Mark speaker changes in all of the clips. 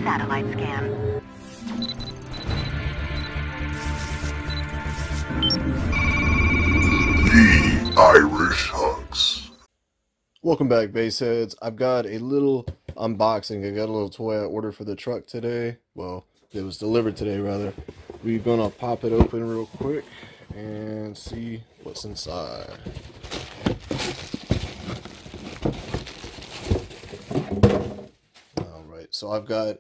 Speaker 1: satellite scan.
Speaker 2: TheIrishHux.
Speaker 3: Welcome back, baseheads. I've got a little unboxing. I got a little toy I ordered for the truck today. Well, it was delivered today, rather. We're gonna pop it open real quick and see what's inside. Alright, so I've got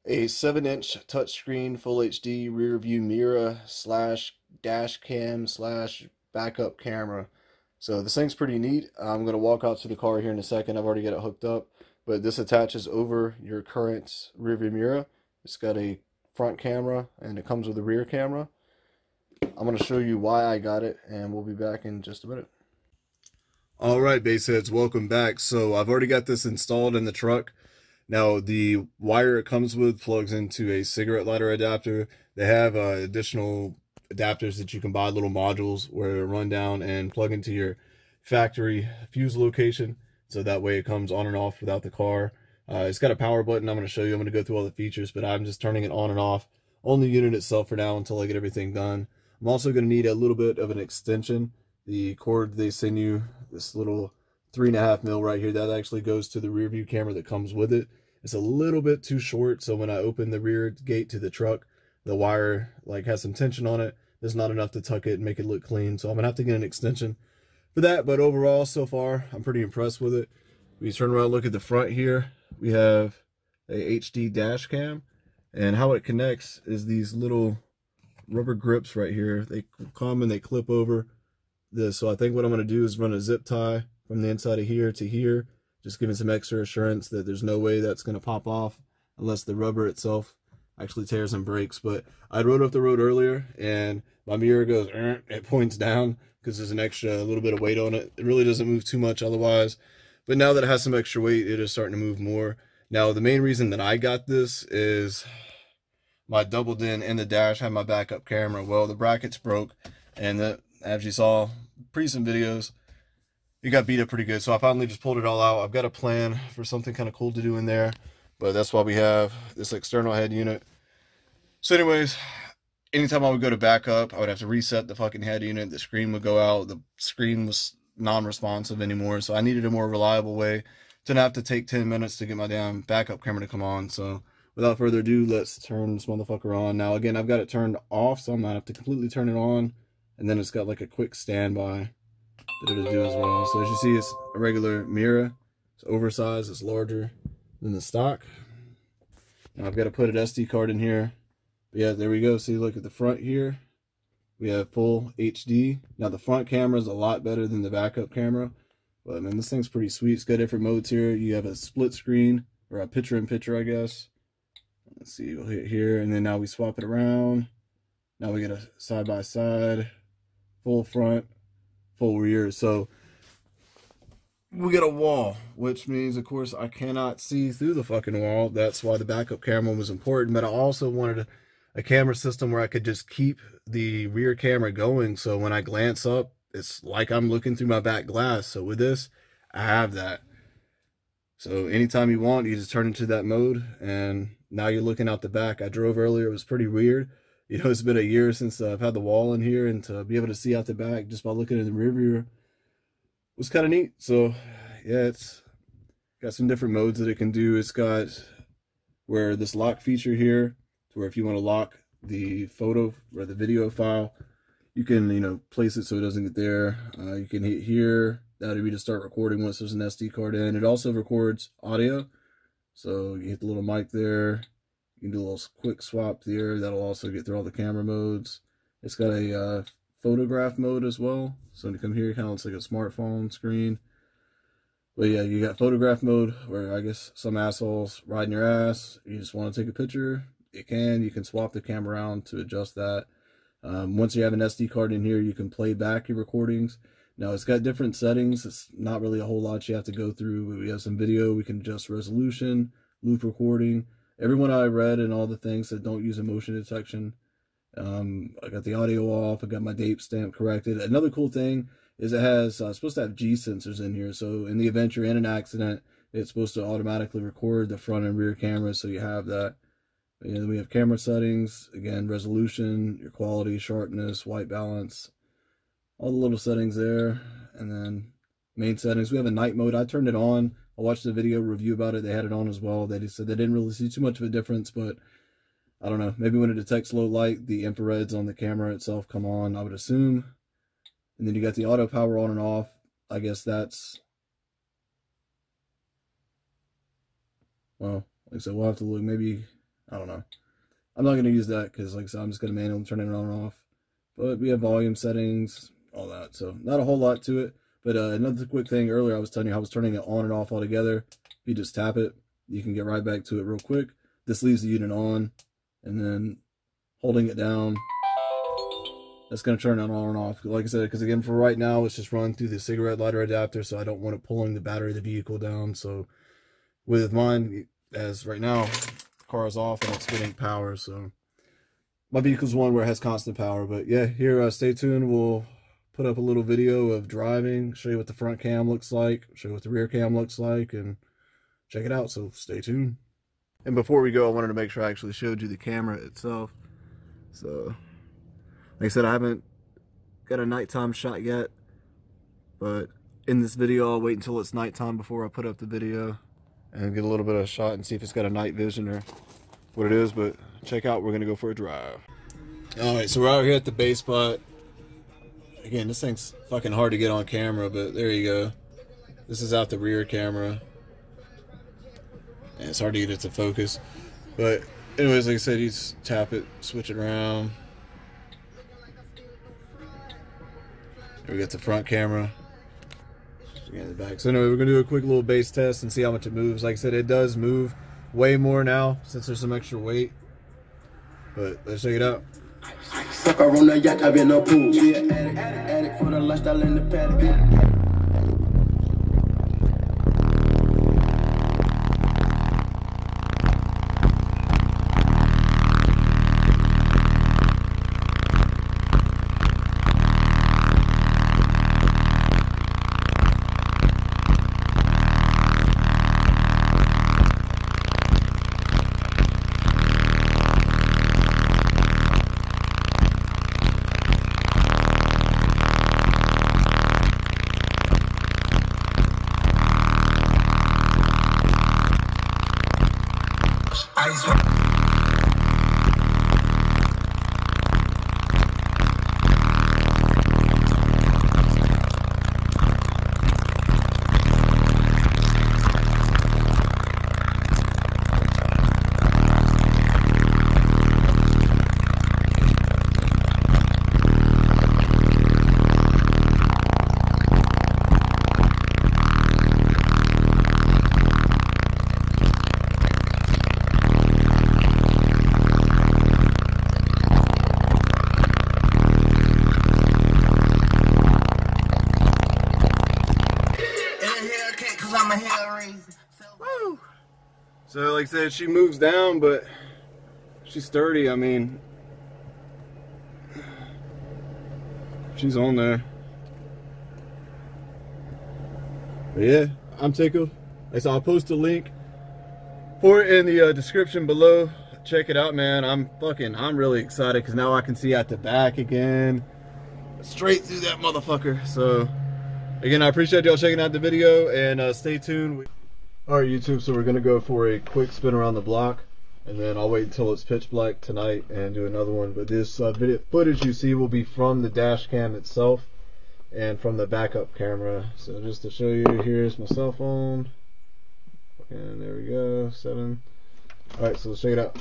Speaker 3: a 7-inch touchscreen full HD rear view mirror slash dash cam slash backup camera. So this thing's pretty neat. I'm going to walk out to the car here in a second. I've already got it hooked up, but this attaches over your current rear view mirror. It's got a front camera and it comes with a rear camera. I'm going to show you why I got it, and we'll be back in just a minute. Alright, baseheads, welcome back. So I've already got this installed in the truck. Now the wire it comes with plugs into a cigarette lighter adapter. They have additional adapters that you can buy, little modules where run down and plug into your factory fuse location, so that way it comes on and off without the car. It's got a power button. I'm going to show you. I'm going to go through all the features, but I'm just turning it on and off on the unit itself for now until I get everything done. I'm also going to need a little bit of an extension. The cord they send you, this little 3.5 mil right here, that actually goes to the rear view camera that comes with it. It's a little bit too short, so when I open the rear gate to the truck, the wire has some tension on it. There's not enough to tuck it and make it look clean, so I'm gonna have to get an extension for that. But overall, so far, I'm pretty impressed with it. We turn around and look at the front here. We have a HD dash cam, and how it connects is these little rubber grips right here. They come and they clip over this. So I think what I'm gonna do is run a zip tie from the inside of here to here, just giving some extra assurance that there's no way that's gonna pop off unless the rubber itself actually tears and breaks. But I rode up the road earlier and my mirror goes, it points down because there's an extra little bit of weight on it. It really doesn't move too much otherwise, but now that it has some extra weight, it is starting to move more. Now the main reason that I got this is my doubled in the dash had my backup camera. Well, the brackets broke, and as you saw recent videos, it got beat up pretty good. So I finally just pulled it all out. I've got a plan for something kind of cool to do in there, but that's why we have this external head unit. So anyways, anytime I would go to backup, I would have to reset the fucking head unit. The screen would go out. The screen was non-responsive anymore. So I needed a more reliable way to not have to take 10 minutes to get my damn backup camera to come on. So without further ado, let's turn this motherfucker on. Now again, I've got it turned off, so I'm gonna have to completely turn it on. And then it's got like a quick standby that it'll do as well. So as you see, it's a regular mirror. It's oversized, it's larger than the stock. Now I've got to put an SD card in here. But yeah, there we go. See, look at the front here. We have full HD. Now the front camera is a lot better than the backup camera. But man, this thing's pretty sweet. It's got different modes here. You have a split screen, or a picture-in-picture, I guess. Let's see, we'll hit here, and then now we swap it around. Now we get a side-by-side, full front, full rear. So we get a wall, which means, of course, I cannot see through the fucking wall. That's why the backup camera was important. But I also wanted a camera system where I could just keep the rear camera going. So when I glance up, it's like I'm looking through my back glass. So with this, I have that. So anytime you want, you just turn into that mode, and now you're looking out the back. I drove earlier. It was pretty weird. You know, it's been a year since I've had the wall in here, and to be able to see out the back just by looking in the rear view was kind of neat. So yeah, it's got some different modes that it can do. It's got where this lock feature here, to where if you want to lock the photo or the video file, you can, you know, place it so it doesn't get there. You can hit here. That'll be to start recording once there's an SD card in. It also records audio. So you hit the little mic there. You can do a little quick swap there. That'll also get through all the camera modes. It's got a photograph mode as well. So when you come here, it kind of looks like a smartphone screen. But yeah, you got photograph mode, where I guess some assholes riding your ass. You just want to take a picture. You can swap the camera around to adjust that. Once you have an SD card in here, you can play back your recordings. Now it's got different settings. It's not really a whole lot you have to go through, but we have some video. We can adjust resolution, loop recording. Everyone I read and all the things that don't use a motion detection. I got the audio off. I got my date stamp corrected. Another cool thing is it has supposed to have G sensors in here. So in the event you're in an accident, It's supposed to automatically record the front and rear cameras, so you have that. And then we have camera settings, again, resolution, your quality, sharpness, white balance, all the little settings there. And then main settings, we have a night mode. I turned it on. I watched the video review about it. They had it on as well. They said they didn't really see too much of a difference, but I don't know. Maybe when it detects low light, the infrareds on the camera itself come on, I would assume. And then you got the auto power on and off. I guess that's, well, like I said, we'll have to look. Maybe, I don't know. I'm not going to use that because, like I said, I'm just going to manually turn it on and off. But we have volume settings, all that. So not a whole lot to it. But another quick thing, earlier I was telling you I was turning it on and off altogether. If you just tap it, you can get right back to it real quick. This leaves the unit on, and then holding it down, that's going to turn it on and off. Like I said, because again, for right now, it's just run through the cigarette lighter adapter, so I don't want it pulling the battery of the vehicle down. So with mine, as right now, the car is off and it's getting power, so my vehicle's one where it has constant power. But yeah, here, stay tuned. We'll put up a little video of driving, show you what the front cam looks like, show you what the rear cam looks like, and check it out, so stay tuned. And before we go, I wanted to make sure I actually showed you the camera itself. So, like I said, I haven't got a nighttime shot yet, but in this video, I'll wait until it's nighttime before I put up the video and get a little bit of a shot and see if it's got a night vision or what it is. But check out, we're gonna go for a drive. All right, so we're out here at the base spot. Again, this thing's fucking hard to get on camera, but there you go. This is out the rear camera. And it's hard to get it to focus. But anyways, like I said, you just tap it, switch it around. There we got the front camera. Again, the back. So anyway, we're gonna do a quick little base test and see how much it moves. Like I said, it does move way more now since there's some extra weight. But let's check it out.
Speaker 1: Fuck her on the yacht, I've been a pool. Yeah, addict for the lifestyle in the paddock.
Speaker 3: Woo. So like I said, she moves down, but she's sturdy. I mean, she's on there. But yeah, I'm tickled. So I'll post a link for it in the description below. Check it out, man. I'm really excited because now I can see at the back again, straight through that motherfucker. So again, I appreciate y'all checking out the video, and stay tuned. All right, YouTube, so we're gonna go for a quick spin around the block, and then I'll wait until it's pitch black tonight and do another one. But this video footage you see will be from the dash cam itself and from the backup camera. So just to show you, here's my cell phone, and there we go, 7. All right, so let's check it out.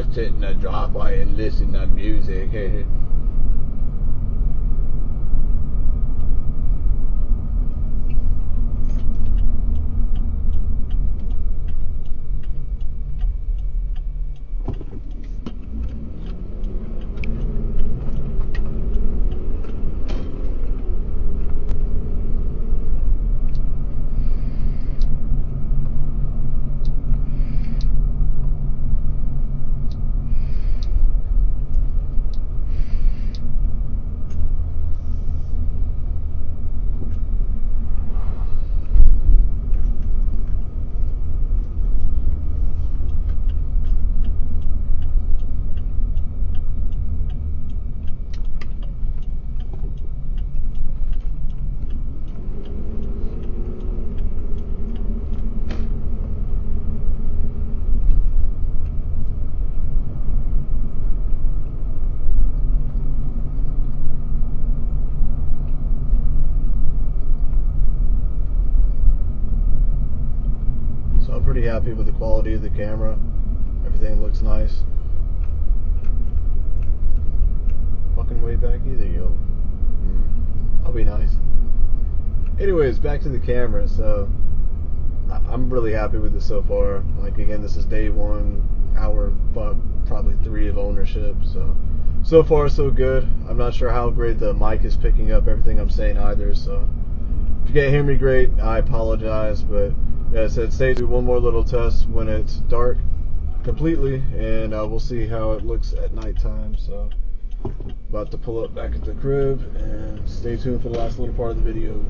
Speaker 3: just sit in the driveway and listen to music. So I'm pretty happy with the quality of the camera. Everything looks nice. Fucking way back either, yo. I'll be nice. Anyways, back to the camera. So I'm really happy with this so far. Like, again, this is day 1, hour probably 3 of ownership. So far so good. I'm not sure how great the mic is picking up everything I'm saying either. So if you can't hear me great, I apologize. But yeah, I said stay to one more little test when it's dark completely, and we'll see how it looks at nighttime. So about to pull up back at the crib, and stay tuned for the last little part of the video.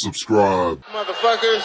Speaker 2: subscribe.
Speaker 1: Motherfuckers.